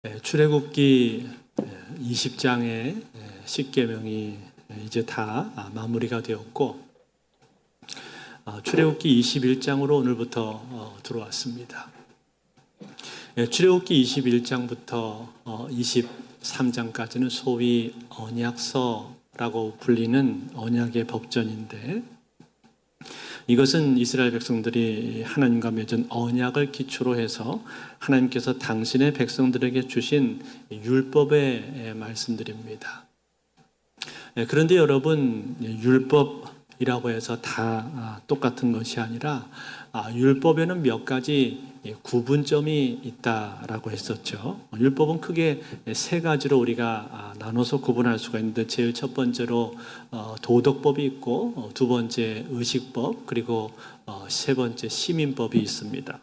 출애굽기 20장의 십계명이 이제 다 마무리가 되었고, 출애굽기 21장으로 오늘부터 들어왔습니다. 출애굽기 21장부터 23장까지는 소위 언약서라고 불리는 언약의 법전인데, 이것은 이스라엘 백성들이 하나님과 맺은 언약을 기초로 해서 하나님께서 당신의 백성들에게 주신 율법의 말씀들입니다. 그런데 여러분, 율법이라고 해서 다 똑같은 것이 아니라 율법에는 몇 가지 구분점이 있다라고 했었죠. 율법은 크게 세 가지로 우리가 나눠서 구분할 수가 있는데, 제일 첫 번째로 도덕법이 있고, 두 번째 의식법, 그리고 세 번째 시민법이 있습니다.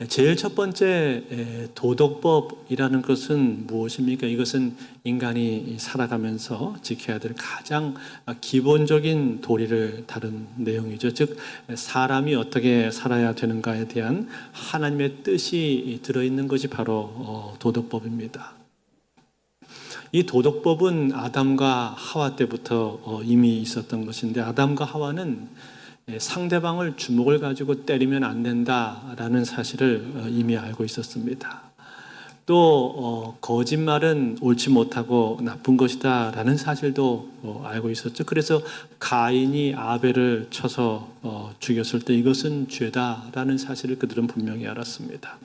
제일 첫 번째 도덕법이라는 것은 무엇입니까? 이것은 인간이 살아가면서 지켜야 될 가장 기본적인 도리를 다룬 내용이죠. 즉, 사람이 어떻게 살아야 되는가에 대한 하나님의 뜻이 들어있는 것이 바로 도덕법입니다. 이 도덕법은 아담과 하와 때부터 이미 있었던 것인데, 아담과 하와는 상대방을 주먹을 가지고 때리면 안 된다라는 사실을 이미 알고 있었습니다. 또 거짓말은 옳지 못하고 나쁜 것이다라는 사실도 알고 있었죠. 그래서 가인이 아벨을 쳐서 죽였을 때 이것은 죄다라는 사실을 그들은 분명히 알았습니다.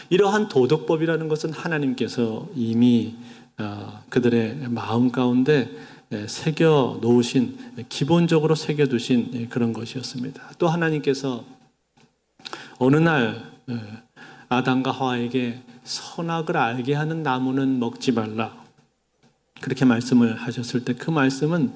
이러한 도덕법이라는 것은 하나님께서 이미 그들의 마음 가운데 새겨 놓으신, 기본적으로 새겨 두신 그런 것이었습니다. 또 하나님께서 어느 날 아담과 하와에게 선악을 알게 하는 나무는 먹지 말라, 그렇게 말씀을 하셨을 때 그 말씀은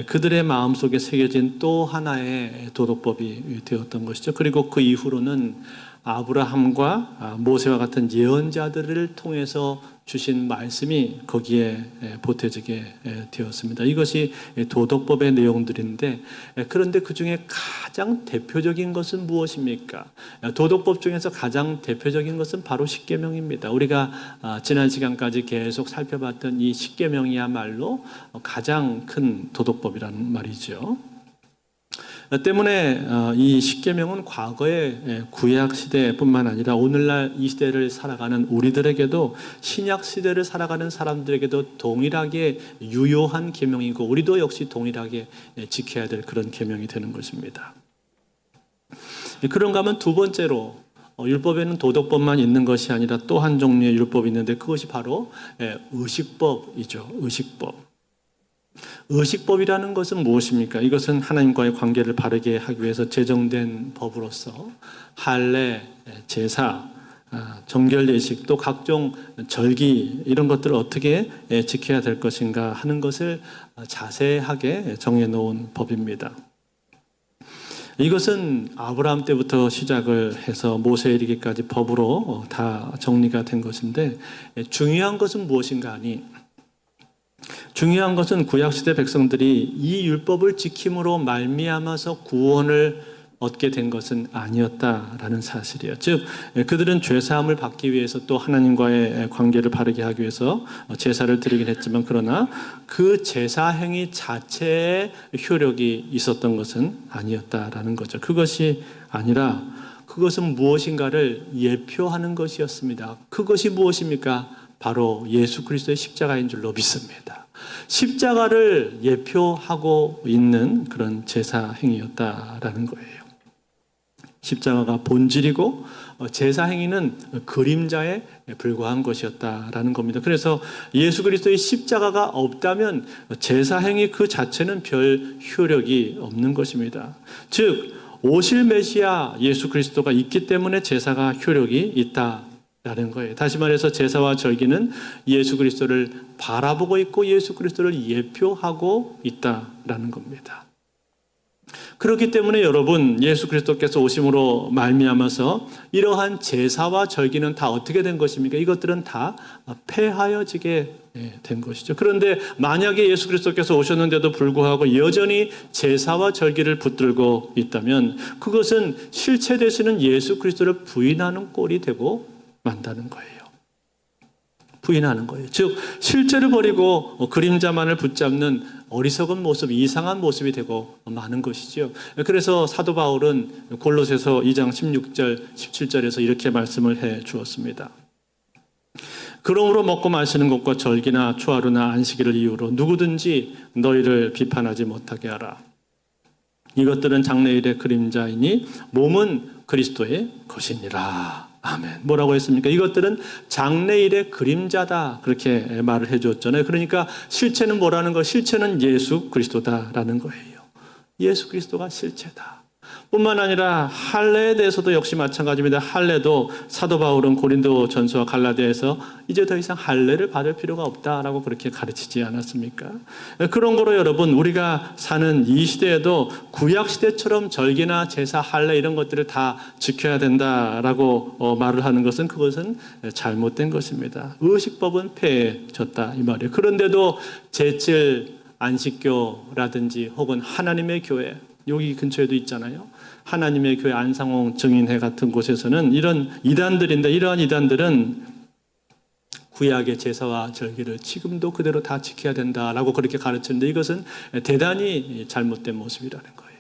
그들의 마음속에 새겨진 또 하나의 도덕법이 되었던 것이죠. 그리고 그 이후로는 아브라함과 모세와 같은 예언자들을 통해서 주신 말씀이 거기에 보태지게 되었습니다. 이것이 도덕법의 내용들인데, 그런데 그 중에 가장 대표적인 것은 무엇입니까? 도덕법 중에서 가장 대표적인 것은 바로 십계명입니다. 우리가 지난 시간까지 계속 살펴봤던 이 십계명이야말로 가장 큰 도덕법이라는 말이죠. 때문에 이 십계명은 과거의 구약 시대뿐만 아니라 오늘날 이 시대를 살아가는 우리들에게도, 신약 시대를 살아가는 사람들에게도 동일하게 유효한 계명이고, 우리도 역시 동일하게 지켜야 될 그런 계명이 되는 것입니다. 그런가 하면 두 번째로, 율법에는 도덕법만 있는 것이 아니라 또 한 종류의 율법이 있는데, 그것이 바로 의식법이죠. 의식법. 의식법이라는 것은 무엇입니까? 이것은 하나님과의 관계를 바르게 하기 위해서 제정된 법으로서 할례, 제사, 정결예식, 또 각종 절기, 이런 것들을 어떻게 지켜야 될 것인가 하는 것을 자세하게 정해놓은 법입니다. 이것은 아브라함 때부터 시작을 해서 모세에 이르기까지 법으로 다 정리가 된 것인데, 중요한 것은 무엇인가 하니, 중요한 것은 구약시대 백성들이 이 율법을 지킴으로 말미암아서 구원을 얻게 된 것은 아니었다라는 사실이에요. 즉, 그들은 죄사함을 받기 위해서, 또 하나님과의 관계를 바르게 하기 위해서 제사를 드리긴 했지만, 그러나 그 제사 행위 자체에 효력이 있었던 것은 아니었다라는 거죠. 그것이 아니라 그것은 무엇인가를 예표하는 것이었습니다. 그것이 무엇입니까? 바로 예수 그리스도의 십자가인 줄로 믿습니다. 십자가를 예표하고 있는 그런 제사 행위였다라는 거예요. 십자가가 본질이고 제사 행위는 그림자에 불과한 것이었다라는 겁니다. 그래서 예수 그리스도의 십자가가 없다면 제사 행위 그 자체는 별 효력이 없는 것입니다. 즉, 오실 메시아 예수 그리스도가 있기 때문에 제사가 효력이 있다라는 거예요. 다시 말해서 제사와 절기는 예수 그리스도를 바라보고 있고 예수 그리스도를 예표하고 있다라는 겁니다. 그렇기 때문에 여러분, 예수 그리스도께서 오심으로 말미암아서 이러한 제사와 절기는 다 어떻게 된 것입니까? 이것들은 다 폐하여지게 된 것이죠. 그런데 만약에 예수 그리스도께서 오셨는데도 불구하고 여전히 제사와 절기를 붙들고 있다면, 그것은 실체 되시는 예수 그리스도를 부인하는 꼴이 되고 만다는 거예요. 부인하는 거예요. 즉 실제를 버리고 그림자만을 붙잡는 어리석은 모습, 이상한 모습이 되고 마는 것이죠. 그래서 사도 바울은 골로새서 2장 16절, 17절에서 이렇게 말씀을 해 주었습니다. 그러므로 먹고 마시는 것과 절기나 초하루나 안식일을 이유로 누구든지 너희를 비판하지 못하게 하라. 이것들은 장래일의 그림자이니 몸은 그리스도의 것이니라. 아멘. 뭐라고 했습니까? 이것들은 장래일의 그림자다. 그렇게 말을 해줬잖아요. 그러니까 실체는 뭐라는 거? 실체는 예수 그리스도다라는 거예요. 예수 그리스도가 실체다. 뿐만 아니라 할례에 대해서도 역시 마찬가지입니다. 할례도 사도 바울은 고린도 전서와 갈라디아에서 이제 더 이상 할례를 받을 필요가 없다라고 그렇게 가르치지 않았습니까? 그런 거로 여러분, 우리가 사는 이 시대에도 구약 시대처럼 절기나 제사, 할례 이런 것들을 다 지켜야 된다라고 말을 하는 것은 그것은 잘못된 것입니다. 의식법은 폐해졌다 이 말이에요. 그런데도 제칠 안식교라든지 혹은 하나님의 교회, 여기 근처에도 있잖아요. 하나님의 교회 안상홍 증인회 같은 곳에서는 이런 이단들인데, 이러한 이단들은 구약의 제사와 절기를 지금도 그대로 다 지켜야 된다라고 그렇게 가르치는데, 이것은 대단히 잘못된 모습이라는 거예요.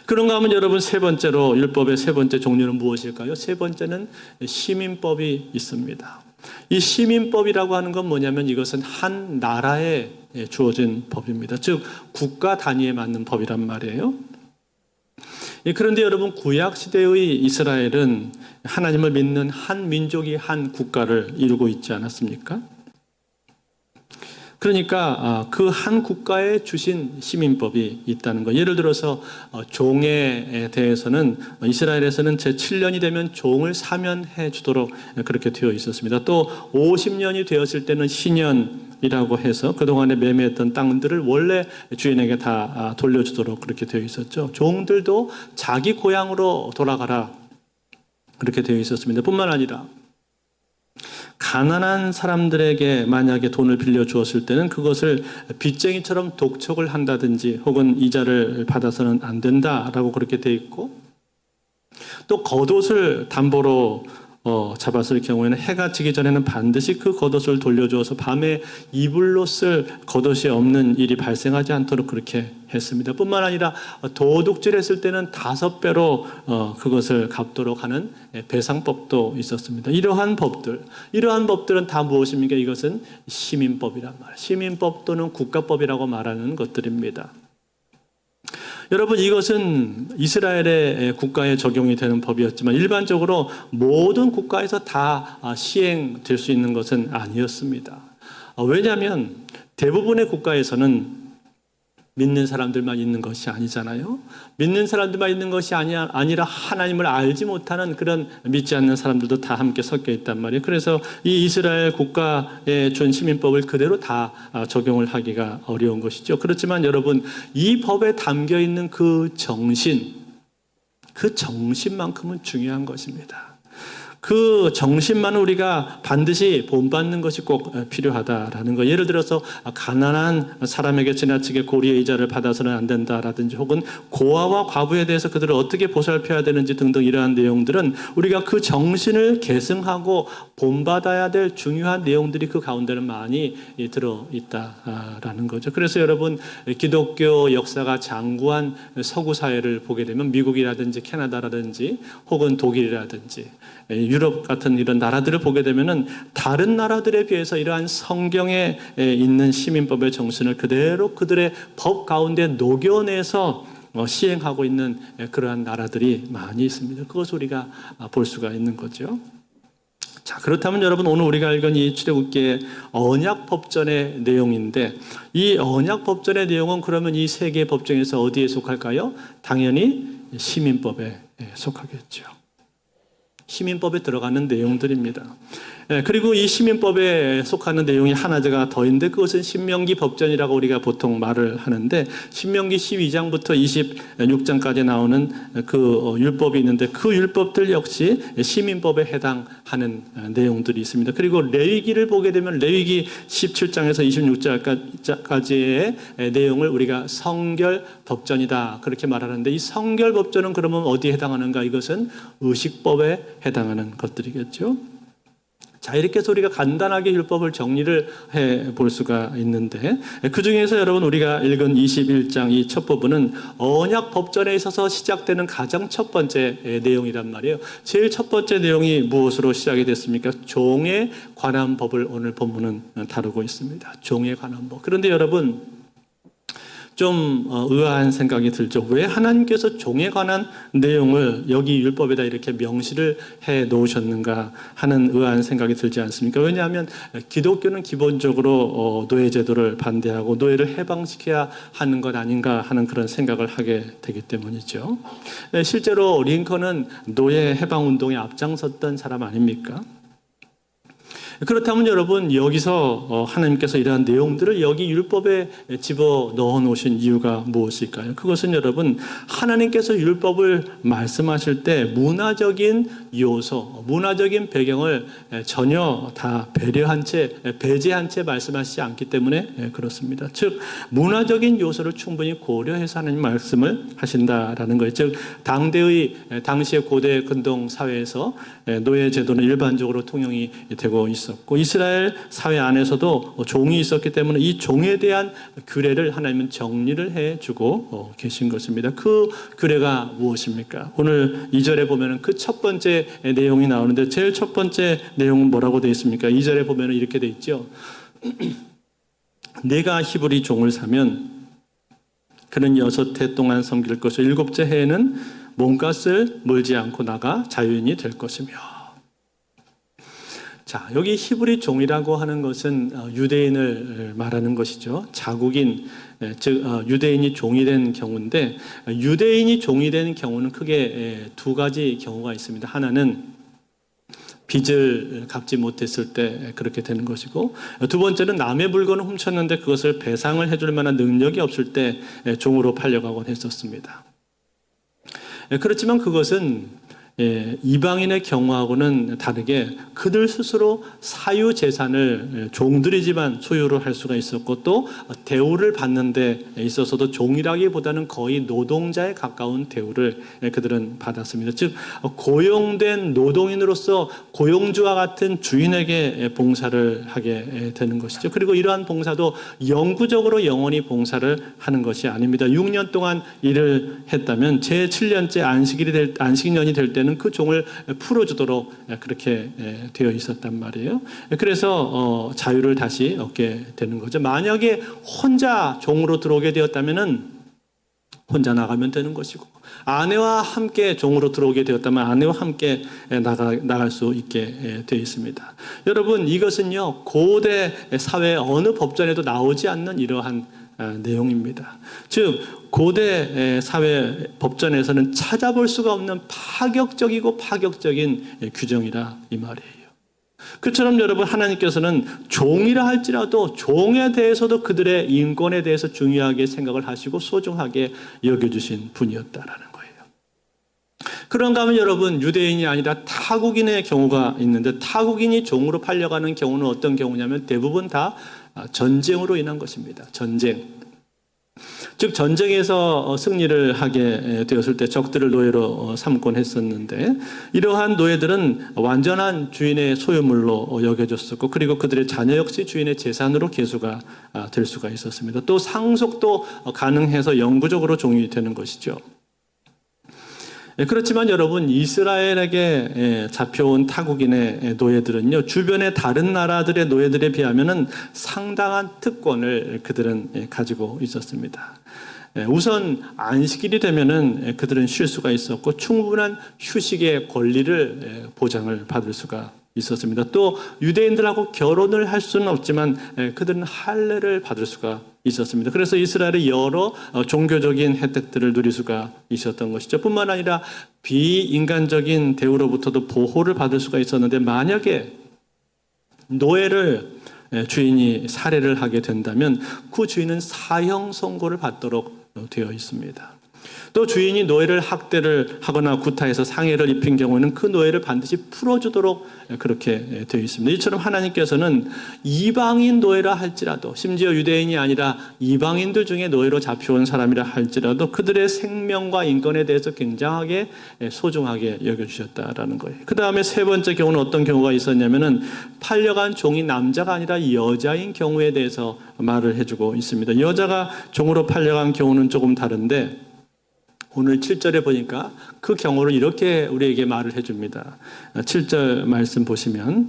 그런가 하면 여러분, 세 번째로 율법의 세 번째 종류는 무엇일까요? 세 번째는 시민법이 있습니다. 이 시민법이라고 하는 건 뭐냐면 이것은 한 나라에 주어진 법입니다. 즉 국가 단위에 맞는 법이란 말이에요. 그런데 여러분, 구약 시대의 이스라엘은 하나님을 믿는 한 민족이 한 국가를 이루고 있지 않았습니까? 그러니까 그 한 국가에 주신 시민법이 있다는 거. 예를 들어서 종에 대해서는 이스라엘에서는 제7년이 되면 종을 사면해 주도록 그렇게 되어 있었습니다. 또 50년이 되었을 때는 신년이라고 해서 그동안에 매매했던 땅들을 원래 주인에게 다 돌려주도록 그렇게 되어 있었죠. 종들도 자기 고향으로 돌아가라 그렇게 되어 있었습니다. 뿐만 아니라 가난한 사람들에게 만약에 돈을 빌려주었을 때는 그것을 빚쟁이처럼 독촉을 한다든지 혹은 이자를 받아서는 안 된다라고 그렇게 되어 있고, 또 겉옷을 담보로 잡았을 경우에는 해가 지기 전에는 반드시 그 겉옷을 돌려주어서 밤에 이불로 쓸 겉옷이 없는 일이 발생하지 않도록 그렇게 했습니다. 뿐만 아니라 도둑질했을 때는 5배로 그것을 갚도록 하는 배상법도 있었습니다. 이러한 법들은 다 무엇입니까? 이것은 시민법이란 말이에요. 시민법 또는 국가법이라고 말하는 것들입니다. 여러분, 이것은 이스라엘의 국가에 적용이 되는 법이었지만 일반적으로 모든 국가에서 다 시행될 수 있는 것은 아니었습니다. 왜냐하면 대부분의 국가에서는 믿는 사람들만 있는 것이 아니잖아요. 믿는 사람들만 있는 것이 아니라 하나님을 알지 못하는 그런 믿지 않는 사람들도 다 함께 섞여 있단 말이에요. 그래서 이 이스라엘 국가의 준 시민법을 그대로 다 적용을 하기가 어려운 것이죠. 그렇지만 여러분, 이 법에 담겨 있는 그 정신만큼은 중요한 것입니다. 그 정신만 우리가 반드시 본받는 것이 꼭 필요하다라는 거. 예를 들어서 가난한 사람에게 지나치게 고리의 이자를 받아서는 안 된다라든지, 혹은 고아와 과부에 대해서 그들을 어떻게 보살펴야 되는지 등등 이러한 내용들은 우리가 그 정신을 계승하고 본받아야 될 중요한 내용들이 그 가운데는 많이 들어있다라는 거죠. 그래서 여러분, 기독교 역사가 장구한 서구 사회를 보게 되면 미국이라든지 캐나다라든지 혹은 독일이라든지 유럽 같은 이런 나라들을 보게 되면은 다른 나라들에 비해서 이러한 성경에 있는 시민법의 정신을 그대로 그들의 법 가운데 녹여내서 시행하고 있는 그러한 나라들이 많이 있습니다. 그것을 우리가 볼 수가 있는 거죠. 자, 그렇다면 여러분, 오늘 우리가 읽은 이 출애굽기의 언약법전의 내용인데, 이 언약법전의 내용은 그러면 이 세 개의 법 중에서 어디에 속할까요? 당연히 시민법에 속하겠죠. 시민법에 들어가는 내용들입니다. 그리고 이 시민법에 속하는 내용이 하나가 더 있는데 그것은 신명기 법전이라고 우리가 보통 말을 하는데 신명기 12장부터 26장까지 나오는 그 율법이 있는데 그 율법들 역시 시민법에 해당하는 내용들이 있습니다. 그리고 레위기를 보게 되면 레위기 17장에서 26장까지의 내용을 우리가 성결 법전이다 그렇게 말하는데 이 성결 법전은 그러면 어디에 해당하는가? 이것은 의식법에 해당하는 것들이겠죠. 자, 이렇게 해서 우리가 간단하게 율법을 정리를 해 볼 수가 있는데 그 중에서 여러분 우리가 읽은 21장 이 첫 부분은 언약 법전에 있어서 시작되는 가장 첫 번째 내용이란 말이에요. 제일 첫 번째 내용이 무엇으로 시작이 됐습니까? 종에 관한 법을 오늘 본문은 다루고 있습니다. 종에 관한 법. 그런데 여러분 좀 의아한 생각이 들죠. 왜 하나님께서 종에 관한 내용을 여기 율법에다 이렇게 명시를 해 놓으셨는가 하는 의아한 생각이 들지 않습니까? 왜냐하면 기독교는 기본적으로 노예 제도를 반대하고 노예를 해방시켜야 하는 것 아닌가 하는 그런 생각을 하게 되기 때문이죠. 실제로 링컨은 노예 해방 운동에 앞장섰던 사람 아닙니까? 그렇다면 여러분 여기서 하나님께서 이러한 내용들을 여기 율법에 집어 넣어 놓으신 이유가 무엇일까요? 그것은 여러분 하나님께서 율법을 말씀하실 때 문화적인 요소, 문화적인 배경을 전혀 다 배려한 채, 배제한 채 말씀하시지 않기 때문에 그렇습니다. 즉 문화적인 요소를 충분히 고려해서 하나님 말씀을 하신다라는 거예요. 즉 당시의 고대 근동 사회에서 노예 제도는 일반적으로 통용이 되고 있습니다. 이스라엘 사회 안에서도 종이 있었기 때문에 이 종에 대한 규례를 하나님은 정리를 해주고 계신 것입니다. 그 규례가 무엇입니까? 오늘 2절에 보면 그 첫 번째 내용이 나오는데 제일 첫 번째 내용은 뭐라고 되어 있습니까? 2절에 보면 이렇게 되어 있죠. 내가 히브리 종을 사면 그는 6해 동안 섬길 것이요 7째 해에는 몸값을 물지 않고 나가 자유인이 될 것이며. 자, 여기 히브리 종이라고 하는 것은 유대인을 말하는 것이죠. 자국인, 즉 유대인이 종이 된 경우인데 유대인이 종이 된 경우는 크게 두 가지 경우가 있습니다. 하나는 빚을 갚지 못했을 때 그렇게 되는 것이고 두 번째는 남의 물건을 훔쳤는데 그것을 배상을 해줄 만한 능력이 없을 때 종으로 팔려가곤 했었습니다. 그렇지만 그것은 이방인의 경우하고는 다르게 그들 스스로 사유재산을 종들이지만 소유를 할 수가 있었고 또 대우를 받는 데 있어서도 종이라기보다는 거의 노동자에 가까운 대우를 그들은 받았습니다. 즉 고용된 노동인으로서 고용주와 같은 주인에게 봉사를 하게 되는 것이죠. 그리고 이러한 봉사도 영구적으로 영원히 봉사를 하는 것이 아닙니다. 6년 동안 일을 했다면 제7년째 안식년이 될 때는 그 종을 풀어주도록 그렇게 되어 있었단 말이에요. 그래서 자유를 다시 얻게 되는 거죠. 만약에 혼자 종으로 들어오게 되었다면은 혼자 나가면 되는 것이고 아내와 함께 종으로 들어오게 되었다면 아내와 함께 나갈 수 있게 되어 있습니다. 여러분 이것은요 고대 사회 어느 법전에도 나오지 않는 이러한 내용입니다. 즉 고대 사회 법전에서는 찾아볼 수가 없는 파격적이고 파격적인 규정이라 이 말이에요. 그처럼 여러분 하나님께서는 종이라 할지라도 종에 대해서도 그들의 인권에 대해서 중요하게 생각을 하시고 소중하게 여겨주신 분이었다라는 거예요. 그런가 하면 여러분 유대인이 아니라 타국인의 경우가 있는데 타국인이 종으로 팔려가는 경우는 어떤 경우냐면 대부분 다 전쟁으로 인한 것입니다. 전쟁. 즉 전쟁에서 승리를 하게 되었을 때 적들을 노예로 삼곤 했었는데 이러한 노예들은 완전한 주인의 소유물로 여겨졌었고 그리고 그들의 자녀 역시 주인의 재산으로 계수가 될 수가 있었습니다. 또 상속도 가능해서 영구적으로 종이 되는 것이죠. 그렇지만 여러분 이스라엘에게 잡혀온 타국인의 노예들은요 주변의 다른 나라들의 노예들에 비하면은 상당한 특권을 그들은 가지고 있었습니다. 우선 안식일이 되면은 그들은 쉴 수가 있었고 충분한 휴식의 권리를 보장을 받을 수가 있었습니다. 또 유대인들하고 결혼을 할 수는 없지만 그들은 할례를 받을 수가 있었습니다. 그래서 이스라엘의 여러 종교적인 혜택들을 누릴 수가 있었던 것이죠. 뿐만 아니라 비인간적인 대우로부터도 보호를 받을 수가 있었는데 만약에 노예를 주인이 살해를 하게 된다면 그 주인은 사형 선고를 받도록 되어 있습니다. 또 주인이 노예를 학대를 하거나 구타해서 상해를 입힌 경우에는 그 노예를 반드시 풀어주도록 그렇게 되어 있습니다. 이처럼 하나님께서는 이방인 노예라 할지라도, 심지어 유대인이 아니라 이방인들 중에 노예로 잡혀온 사람이라 할지라도 그들의 생명과 인권에 대해서 굉장하게 소중하게 여겨주셨다라는 거예요. 그 다음에 세 번째 경우는 어떤 경우가 있었냐면은 팔려간 종이 남자가 아니라 여자인 경우에 대해서 말을 해주고 있습니다. 여자가 종으로 팔려간 경우는 조금 다른데 오늘 7절에 보니까 그 경우를 이렇게 우리에게 말을 해줍니다. 7절 말씀 보시면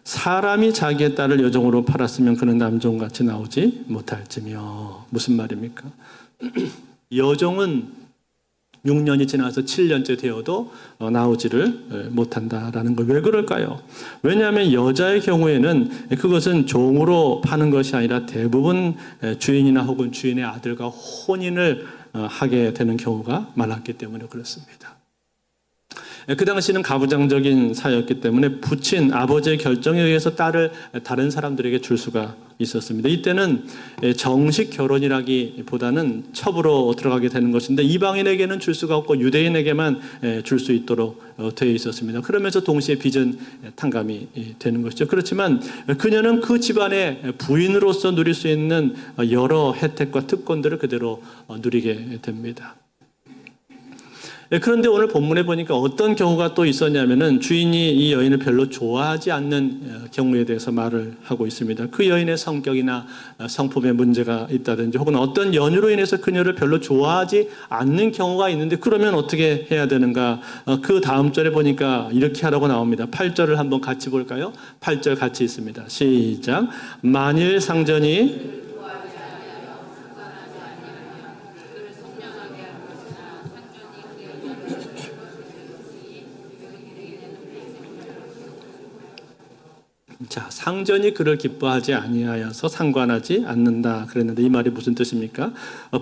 사람이 자기의 딸을 여종으로 팔았으면 그는 남종같이 나오지 못할지며. 무슨 말입니까? 여종은 6년이 지나서 7년째 되어도 나오지를 못한다라는 거. 왜 그럴까요? 왜냐하면 여자의 경우에는 그것은 종으로 파는 것이 아니라 대부분 주인이나 혹은 주인의 아들과 혼인을 하게 되는 경우가 많았기 때문에 그렇습니다. 그 당시는 가부장적인 사회였기 때문에 부친 아버지의 결정에 의해서 딸을 다른 사람들에게 줄 수가 있었습니다. 이때는 정식 결혼이라기보다는 첩으로 들어가게 되는 것인데 이방인에게는 줄 수가 없고 유대인에게만 줄 수 있도록 되어 있었습니다. 그러면서 동시에 빚은 탕감이 되는 것이죠. 그렇지만 그녀는 그 집안의 부인으로서 누릴 수 있는 여러 혜택과 특권들을 그대로 누리게 됩니다. 그런데 오늘 본문에 보니까 어떤 경우가 또 있었냐면은 주인이 이 여인을 별로 좋아하지 않는 경우에 대해서 말을 하고 있습니다. 그 여인의 성격이나 성품에 문제가 있다든지 혹은 어떤 연유로 인해서 그녀를 별로 좋아하지 않는 경우가 있는데 그러면 어떻게 해야 되는가? 그 다음 절에 보니까 이렇게 하라고 나옵니다. 8절을 한번 같이 볼까요? 8절 같이 있습니다. 시작. 만일 상전이 자, 상전이 그를 기뻐하지 아니하여서 상관하지 않는다 그랬는데 이 말이 무슨 뜻입니까?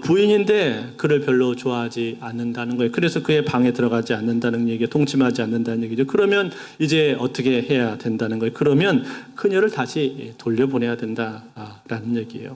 부인인데 그를 별로 좋아하지 않는다는 거예요. 그래서 그의 방에 들어가지 않는다는 얘기에 동침하지 않는다는 얘기죠. 그러면 이제 어떻게 해야 된다는 거예요? 그러면 그녀를 다시 돌려보내야 된다라는 얘기예요.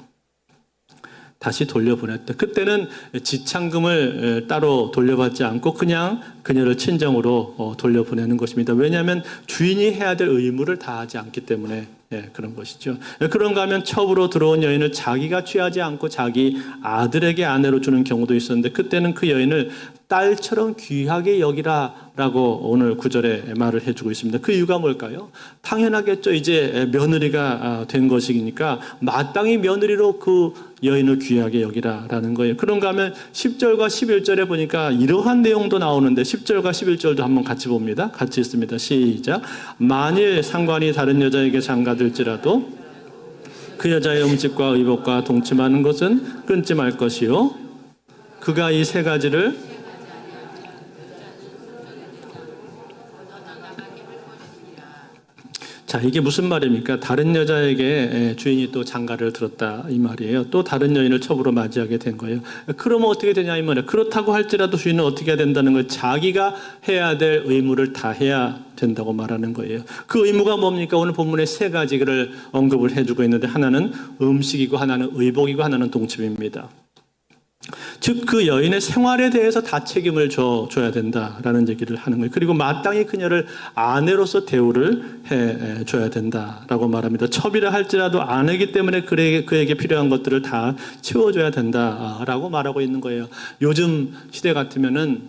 다시 돌려보냈다. 그때는 지참금을 따로 돌려받지 않고 그냥 그녀를 친정으로 돌려보내는 것입니다. 왜냐하면 주인이 해야 될 의무를 다하지 않기 때문에 그런 것이죠. 그런가 하면 첩으로 들어온 여인을 자기가 취하지 않고 자기 아들에게 아내로 주는 경우도 있었는데 그때는 그 여인을 딸처럼 귀하게 여기라라고 오늘 9절에 말을 해주고 있습니다. 그 이유가 뭘까요? 당연하겠죠. 이제 며느리가 된 것이니까 마땅히 며느리로 그 여인을 귀하게 여기라라는 거예요. 그런가 하면 10절과 11절에 보니까 이러한 내용도 나오는데 10절과 11절도 한번 같이 봅니다. 같이 있습니다. 시작. 만일 상관이 다른 여자에게 장가들지라도 그 여자의 음식과 의복과 동침하는 것은 끊지 말 것이요. 그가 이 세 가지를 자, 이게 무슨 말입니까? 다른 여자에게 주인이 또 장가를 들었다 이 말이에요. 또 다른 여인을 첩으로 맞이하게 된 거예요. 그러면 어떻게 되냐 이 말이에요. 그렇다고 할지라도 주인은 어떻게 해야 된다는 거예요. 자기가 해야 될 의무를 다 해야 된다고 말하는 거예요. 그 의무가 뭡니까? 오늘 본문에 세 가지를 언급을 해주고 있는데 하나는 음식이고 하나는 의복이고 하나는 동침입니다. 즉 그 여인의 생활에 대해서 다 책임을 져줘야 된다라는 얘기를 하는 거예요. 그리고 마땅히 그녀를 아내로서 대우를 해줘야 된다라고 말합니다. 첩이라 할지라도 아내이기 때문에 그에게 필요한 것들을 다 채워줘야 된다라고 말하고 있는 거예요. 요즘 시대 같으면은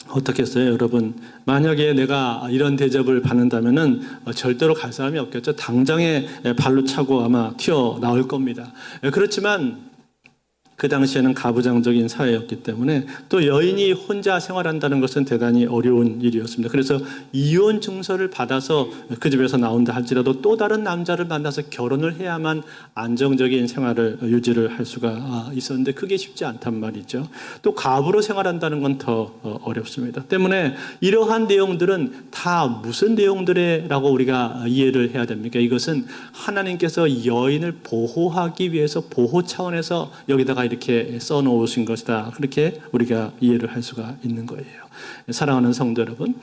어떻겠어요, 여러분? 만약에 내가 이런 대접을 받는다면은 절대로 갈 사람이 없겠죠. 당장에 발로 차고 아마 튀어나올 겁니다. 그렇지만 그 당시에는 가부장적인 사회였기 때문에 또 여인이 혼자 생활한다는 것은 대단히 어려운 일이었습니다. 그래서 이혼 증서를 받아서 그 집에서 나온다 할지라도 또 다른 남자를 만나서 결혼을 해야만 안정적인 생활을 유지를 할 수가 있었는데 그게 쉽지 않단 말이죠. 또 가부로 생활한다는 건 더 어렵습니다. 때문에 이러한 내용들은 다 무슨 내용들이라고 우리가 이해를 해야 됩니까? 이것은 하나님께서 여인을 보호하기 위해서 보호 차원에서 여기다가 이렇게 써놓으신 것이다. 그렇게 우리가 이해를 할 수가 있는 거예요. 사랑하는 성도 여러분,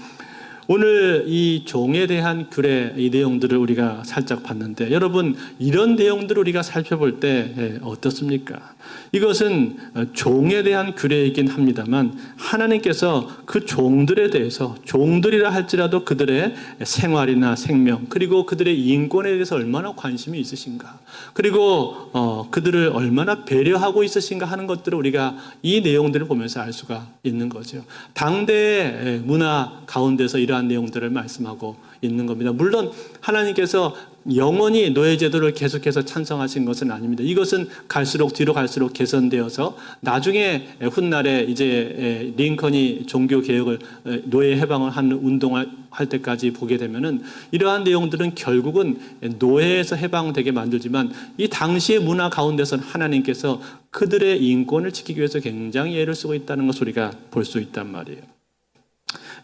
오늘 이 종에 대한 글의 이 내용들을 우리가 살짝 봤는데 여러분 이런 내용들을 우리가 살펴볼 때 어떻습니까? 이것은 종에 대한 글이긴 합니다만 하나님께서 그 종들에 대해서 종들이라 할지라도 그들의 생활이나 생명 그리고 그들의 인권에 대해서 얼마나 관심이 있으신가 그리고 그들을 얼마나 배려하고 있으신가 하는 것들을 우리가 이 내용들을 보면서 알 수가 있는 거죠. 당대의 문화 가운데서 이러한 내용들을 말씀하고 있는 겁니다. 물론 하나님께서 영원히 노예제도를 계속해서 찬성하신 것은 아닙니다. 이것은 갈수록 뒤로 갈수록 개선되어서 나중에 훗날에 이제 링컨이 종교 개혁을 노예 해방을 하는 운동을 할 때까지 보게 되면은 이러한 내용들은 결국은 노예에서 해방되게 만들지만 이 당시의 문화 가운데서는 하나님께서 그들의 인권을 지키기 위해서 굉장히 애를 쓰고 있다는 것을 우리가 볼 수 있단 말이에요.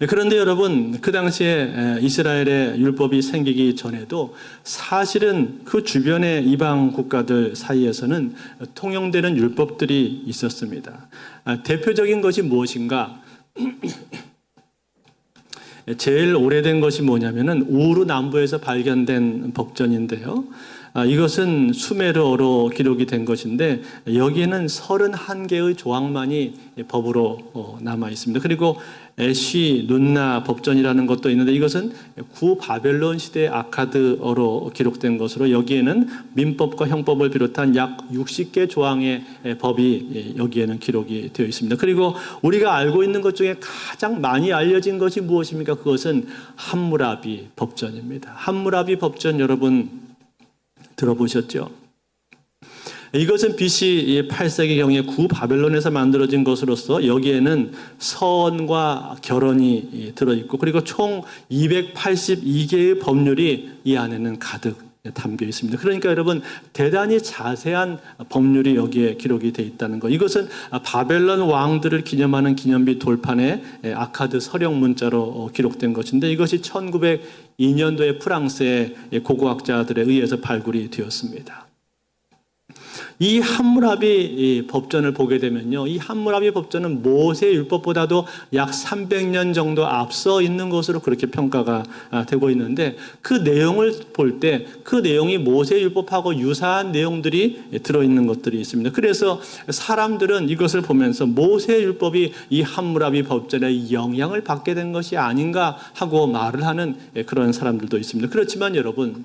그런데 여러분 그 당시에 이스라엘의 율법이 생기기 전에도 사실은 그 주변의 이방 국가들 사이에서는 통용되는 율법들이 있었습니다. 대표적인 것이 무엇인가? 제일 오래된 것이 뭐냐면은 우르 남부에서 발견된 법전인데요. 이것은 수메르어로 기록이 된 것인데 여기에는 31개의 조항만이 법으로 남아 있습니다. 그리고 에쉬 눈나 법전이라는 것도 있는데 이것은 구바벨론 시대의 아카드어로 기록된 것으로 여기에는 민법과 형법을 비롯한 약 60개 조항의 법이 여기에는 기록이 되어 있습니다. 그리고 우리가 알고 있는 것 중에 가장 많이 알려진 것이 무엇입니까? 그것은 함무라비 법전입니다. 함무라비 법전 여러분 들어보셨죠? 이것은 BC 8세기경에 구바벨론에서 만들어진 것으로서 여기에는 서원과 결혼이 들어있고 그리고 총 282개의 법률이 이 안에는 가득 담겨 있습니다. 그러니까 여러분 대단히 자세한 법률이 여기에 기록이 되어 있다는 것. 이것은 바벨론 왕들을 기념하는 기념비 돌판에 아카드 서령 문자로 기록된 것인데 이것이 1902년도에 프랑스의 고고학자들에 의해서 발굴이 되었습니다. 이 함무라비 법전을 보게 되면요, 이 함무라비 법전은 모세 율법보다도 약 300년 정도 앞서 있는 것으로 그렇게 평가가 되고 있는데 그 내용을 볼 때 그 내용이 모세 율법하고 유사한 내용들이 들어있는 것들이 있습니다. 그래서 사람들은 이것을 보면서 모세 율법이 이 함무라비 법전에 영향을 받게 된 것이 아닌가 하고 말을 하는 그런 사람들도 있습니다. 그렇지만 여러분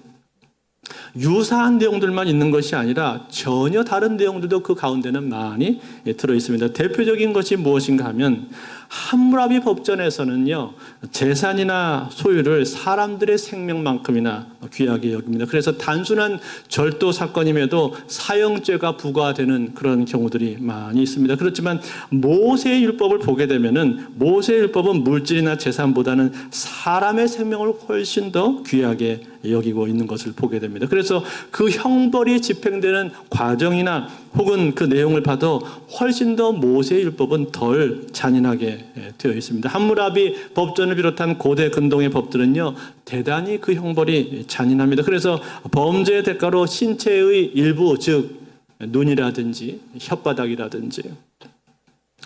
유사한 내용들만 있는 것이 아니라 전혀 다른 내용들도 그 가운데는 많이 들어있습니다. 대표적인 것이 무엇인가 하면 함무라비 법전에서는요 재산이나 소유를 사람들의 생명만큼이나 귀하게 여깁니다. 그래서 단순한 절도 사건임에도 사형죄가 부과되는 그런 경우들이 많이 있습니다. 그렇지만 모세의 율법을 보게 되면은 모세의 율법은 물질이나 재산보다는 사람의 생명을 훨씬 더 귀하게 여기고 있는 것을 보게 됩니다. 그래서 그 형벌이 집행되는 과정이나 혹은 그 내용을 봐도 훨씬 더 모세의 율법은 덜 잔인하게 되어 있습니다. 함무라비 법전을 비롯한 고대 근동의 법들은요 대단히 그 형벌이 잔인합니다. 그래서 범죄의 대가로 신체의 일부 즉 눈이라든지 혓바닥이라든지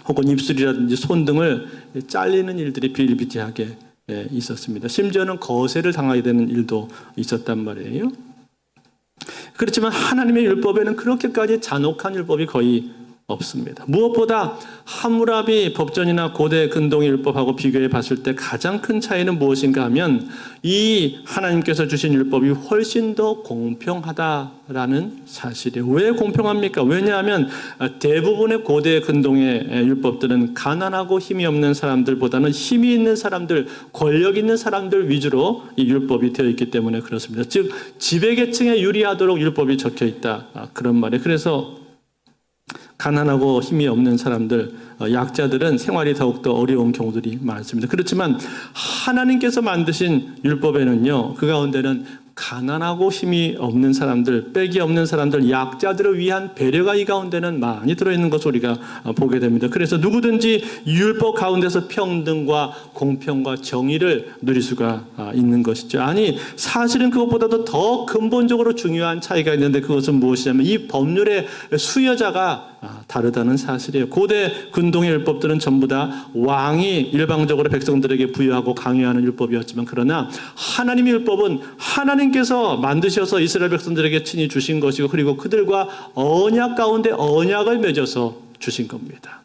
혹은 입술이라든지 손 등을 잘리는 일들이 비일비재하게 있었습니다. 심지어는 거세를 당하게 되는 일도 있었단 말이에요. 그렇지만 하나님의 율법에는 그렇게까지 잔혹한 율법이 거의 없습니다. 무엇보다 함무라비 법전이나 고대 근동의 율법하고 비교해 봤을 때 가장 큰 차이는 무엇인가 하면 이 하나님께서 주신 율법이 훨씬 더 공평하다라는 사실이에요. 왜 공평합니까? 왜냐하면 대부분의 고대 근동의 율법들은 가난하고 힘이 없는 사람들보다는 힘이 있는 사람들, 권력 있는 사람들 위주로 이 율법이 되어 있기 때문에 그렇습니다. 즉 지배계층에 유리하도록 율법이 적혀 있다 그런 말이에요. 그래서 가난하고 힘이 없는 사람들, 약자들은 생활이 더욱더 어려운 경우들이 많습니다. 그렇지만 하나님께서 만드신 율법에는요, 그 가운데는 가난하고 힘이 없는 사람들, 빽이 없는 사람들, 약자들을 위한 배려가 이 가운데는 많이 들어있는 것을 우리가 보게 됩니다. 그래서 누구든지 율법 가운데서 평등과 공평과 정의를 누릴 수가 있는 것이죠. 아니, 사실은 그것보다도 더 근본적으로 중요한 차이가 있는데 그것은 무엇이냐면 이 법률의 수여자가 다르다는 사실이에요. 고대 근동의 율법들은 전부 다 왕이 일방적으로 백성들에게 부여하고 강요하는 율법이었지만, 그러나 하나님의 율법은 하나님께서 만드셔서 이스라엘 백성들에게 친히 주신 것이고, 그리고 그들과 언약 가운데 언약을 맺어서 주신 겁니다.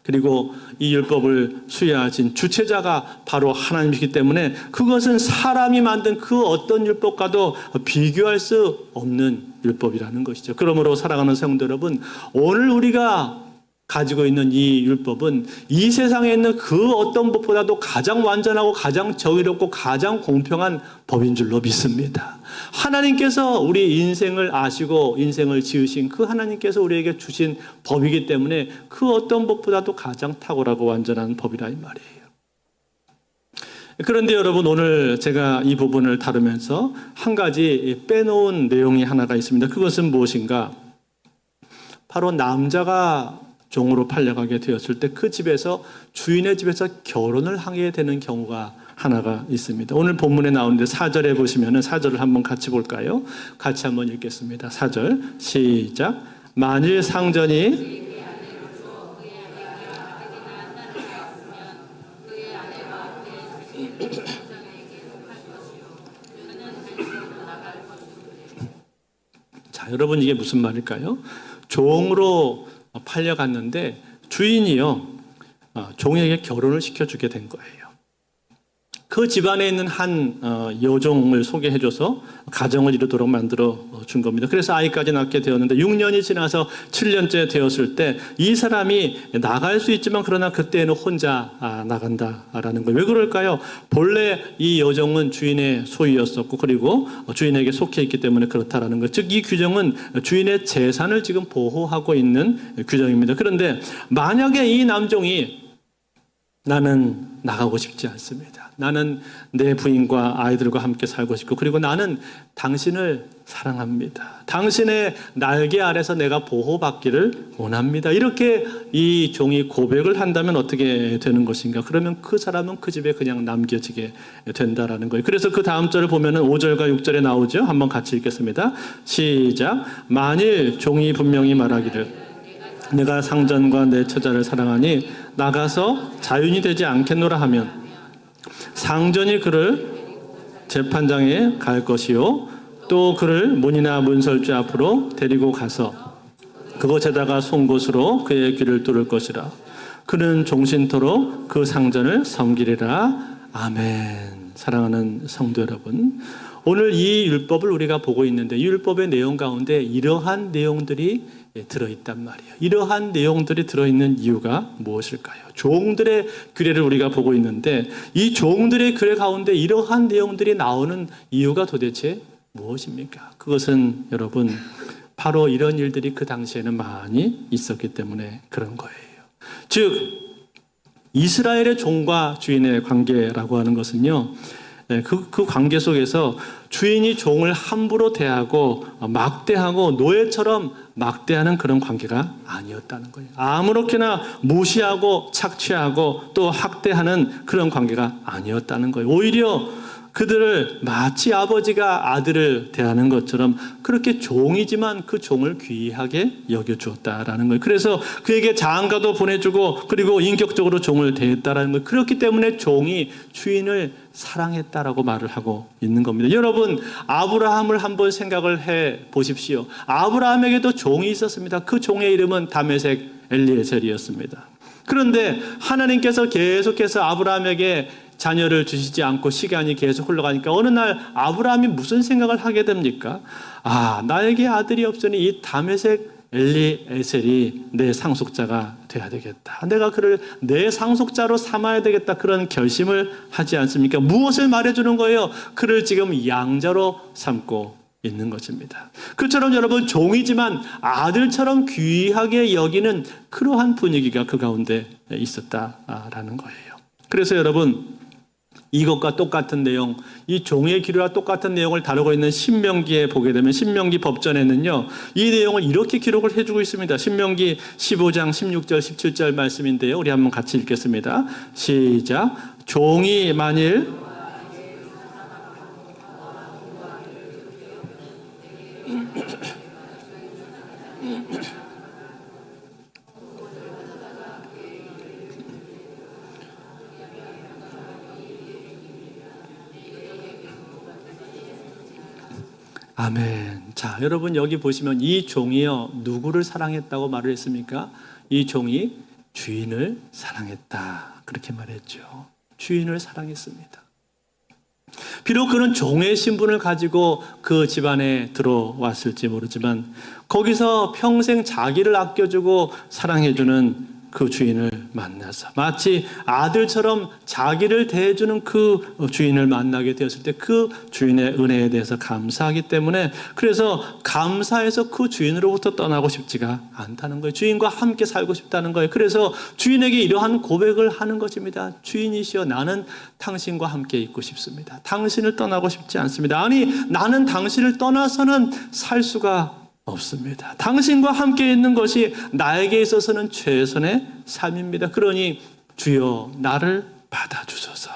그리고 이 율법을 수여하신 주체자가 바로 하나님이기 때문에 그것은 사람이 만든 그 어떤 율법과도 비교할 수 없는 율법이라는 것이죠. 그러므로 사랑하는 성도 여러분, 오늘 우리가 가지고 있는 이 율법은 이 세상에 있는 그 어떤 법보다도 가장 완전하고 가장 정의롭고 가장 공평한 법인 줄로 믿습니다. 하나님께서 우리 인생을 아시고 인생을 지으신 그 하나님께서 우리에게 주신 법이기 때문에 그 어떤 법보다도 가장 탁월하고 완전한 법이라 이 말이에요. 그런데 여러분, 오늘 제가 이 부분을 다루면서 한 가지 빼놓은 내용이 하나가 있습니다. 그것은 무엇인가? 바로 남자가 종으로 팔려가게 되었을 때 그 집에서, 주인의 집에서 결혼을 하게 되는 경우가 하나가 있습니다. 오늘 본문에 나오는데 4절에 보시면은 4절을 한번 같이 볼까요? 같이 한번 읽겠습니다. 4절 시작. 만일 상전이 자, 여러분, 이게 무슨 말일까요? 종으로 팔려갔는데 주인이요, 종에게 결혼을 시켜주게 된 거예요. 그 집안에 있는 한 여종을 소개해줘서 가정을 이루도록 만들어 준 겁니다. 그래서 아이까지 낳게 되었는데 6년이 지나서 7년째 되었을 때 이 사람이 나갈 수 있지만, 그러나 그때는 혼자 나간다라는 거예요. 왜 그럴까요? 본래 이 여종은 주인의 소유였었고, 그리고 주인에게 속해 있기 때문에 그렇다라는 거예요. 즉, 이 규정은 주인의 재산을 지금 보호하고 있는 규정입니다. 그런데 만약에 이 남종이 나는 나가고 싶지 않습니다. 나는 내 부인과 아이들과 함께 살고 싶고, 그리고 나는 당신을 사랑합니다. 당신의 날개 아래서 내가 보호받기를 원합니다. 이렇게 이 종이 고백을 한다면 어떻게 되는 것인가? 그러면 그 사람은 그 집에 그냥 남겨지게 된다라는 거예요. 그래서 그 다음 절을 보면은 5절과 6절에 나오죠. 한번 같이 읽겠습니다. 시작. 만일 종이 분명히 말하기를 내가 상전과 내 처자를 사랑하니 나가서 자윤이 되지 않겠노라 하면, 상전이 그를 재판장에 갈 것이요, 또 그를 문이나 문설주 앞으로 데리고 가서 그곳에다가 송곳으로 그의 귀를 뚫을 것이라. 그는 종신토록 그 상전을 섬기리라. 아멘. 사랑하는 성도 여러분, 오늘 이 율법을 우리가 보고 있는데, 이 율법의 내용 가운데 이러한 내용들이 들어있단 말이에요. 이러한 내용들이 들어있는 이유가 무엇일까요? 종들의 규례를 우리가 보고 있는데, 이 종들의 규례 가운데 이러한 내용들이 나오는 이유가 도대체 무엇입니까? 그것은 여러분, 바로 이런 일들이 그 당시에는 많이 있었기 때문에 그런 거예요. 즉, 이스라엘의 종과 주인의 관계라고 하는 것은요, 그 관계 속에서 주인이 종을 함부로 대하고 막대하고 노예처럼 막대하는 그런 관계가 아니었다는 거예요. 아무렇게나 무시하고 착취하고 또 학대하는 그런 관계가 아니었다는 거예요. 오히려 그들을 마치 아버지가 아들을 대하는 것처럼 그렇게 종이지만 그 종을 귀하게 여겨주었다라는 거예요. 그래서 그에게 장가도 보내주고, 그리고 인격적으로 종을 대했다라는 거예요. 그렇기 때문에 종이 주인을 사랑했다라고 말을 하고 있는 겁니다. 여러분, 아브라함을 한번 생각을 해 보십시오. 아브라함에게도 종이 있었습니다. 그 종의 이름은 다메섹 엘리에셀이었습니다. 그런데 하나님께서 계속해서 아브라함에게 자녀를 주시지 않고 시간이 계속 흘러가니까 어느 날 아브라함이 무슨 생각을 하게 됩니까? 나에게 아들이 없으니 이 다메섹 엘리에셀이 내 상속자가 돼야 되겠다. 내가 그를 내 상속자로 삼아야 되겠다. 그런 결심을 하지 않습니까? 무엇을 말해주는 거예요? 그를 지금 양자로 삼고 있는 것입니다. 그처럼 여러분, 종이지만 아들처럼 귀하게 여기는 그러한 분위기가 그 가운데 있었다라는 거예요. 그래서 여러분, 이것과 똑같은 내용, 이 종의 기류와 똑같은 내용을 다루고 있는 신명기에 보게 되면, 신명기 법전에는요, 이 내용을 이렇게 기록을 해주고 있습니다. 신명기 15장 16절 17절 말씀인데요, 우리 한번 같이 읽겠습니다. 시작. 종이 만일 아멘. 자, 여러분 여기 보시면 이 종이요 누구를 사랑했다고 말을 했습니까? 이 종이 주인을 사랑했다 그렇게 말했죠. 주인을 사랑했습니다. 비록 그는 종의 신분을 가지고 그 집안에 들어왔을지 모르지만 거기서 평생 자기를 아껴주고 사랑해주는 그 주인을 만나서 마치 아들처럼 자기를 대해주는 그 주인을 만나게 되었을 때 그 주인의 은혜에 대해서 감사하기 때문에 그래서 감사해서 그 주인으로부터 떠나고 싶지가 않다는 거예요. 주인과 함께 살고 싶다는 거예요. 그래서 주인에게 이러한 고백을 하는 것입니다. 주인이시여 나는 당신과 함께 있고 싶습니다. 당신을 떠나고 싶지 않습니다. 아니 나는 당신을 떠나서는 살 수가 없습니다. 당신과 함께 있는 것이 나에게 있어서는 최선의 삶입니다. 그러니 주여 나를 받아주소서.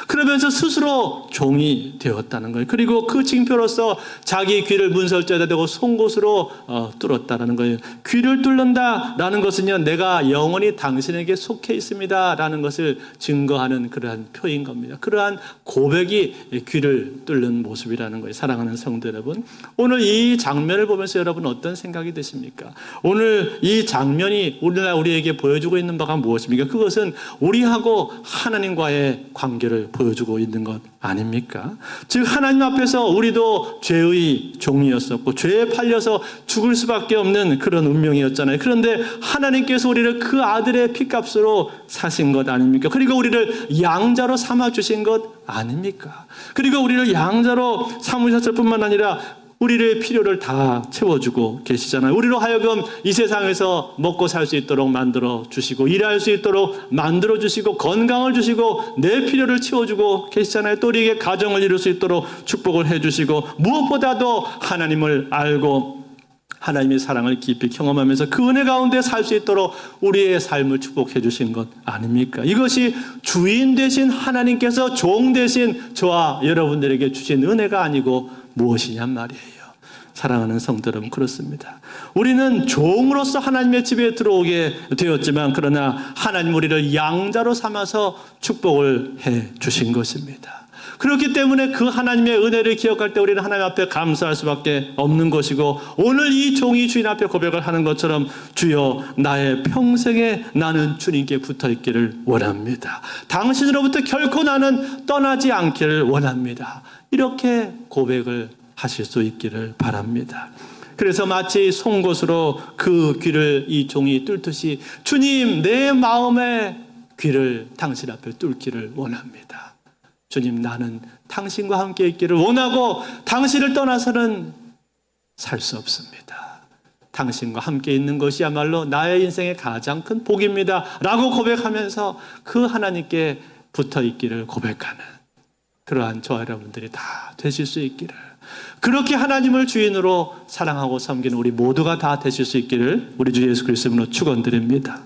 그러면서 스스로 종이 되었다는 거예요. 그리고 그 징표로서 자기 귀를 문설주에다 대고 송곳으로 뚫었다는 거예요. 귀를 뚫는다라는 것은요, 내가 영원히 당신에게 속해 있습니다라는 것을 증거하는 그러한 표인 겁니다. 그러한 고백이 귀를 뚫는 모습이라는 거예요. 사랑하는 성도 여러분, 오늘 이 장면을 보면서 여러분 어떤 생각이 드십니까? 오늘 이 장면이 오늘날 우리에게 보여주고 있는 바가 무엇입니까? 그것은 우리하고 하나님과의 관계를 보여주고 있는 것 아닙니까? 즉 하나님 앞에서 우리도 죄의 종이었었고 죄에 팔려서 죽을 수밖에 없는 그런 운명이었잖아요. 그런데 하나님께서 우리를 그 아들의 피값으로 사신 것 아닙니까? 그리고 우리를 양자로 삼아주신 것 아닙니까? 그리고 우리를 양자로 삼으셨을 뿐만 아니라 우리의 필요를 다 채워주고 계시잖아요. 우리로 하여금 이 세상에서 먹고 살 수 있도록 만들어 주시고 일할 수 있도록 만들어 주시고 건강을 주시고 내 필요를 채워주고 계시잖아요. 또 우리에게 가정을 이룰 수 있도록 축복을 해주시고 무엇보다도 하나님을 알고 하나님의 사랑을 깊이 경험하면서 그 은혜 가운데 살 수 있도록 우리의 삶을 축복해 주신 것 아닙니까? 이것이 주인 되신 하나님께서 종 되신 저와 여러분들에게 주신 은혜가 아니고 무엇이냔 말이에요. 사랑하는 성도 여러분, 그렇습니다. 우리는 종으로서 하나님의 집에 들어오게 되었지만 그러나 하나님 우리를 양자로 삼아서 축복을 해 주신 것입니다. 그렇기 때문에 그 하나님의 은혜를 기억할 때 우리는 하나님 앞에 감사할 수밖에 없는 것이고 오늘 이 종이 주인 앞에 고백을 하는 것처럼 주여 나의 평생에 나는 주님께 붙어 있기를 원합니다. 당신으로부터 결코 나는 떠나지 않기를 원합니다. 이렇게 고백을 하실 수 있기를 바랍니다. 그래서 마치 송곳으로 그 귀를 이 종이 뚫듯이 주님 내 마음의 귀를 당신 앞에 뚫기를 원합니다. 주님 나는 당신과 함께 있기를 원하고 당신을 떠나서는 살 수 없습니다. 당신과 함께 있는 것이야말로 나의 인생의 가장 큰 복입니다 라고 고백하면서 그 하나님께 붙어 있기를 고백하는 그러한 저와 여러분들이 다 되실 수 있기를, 그렇게 하나님을 주인으로 사랑하고 섬기는 우리 모두가 다 되실 수 있기를 우리 주 예수 그리스도로 축원드립니다.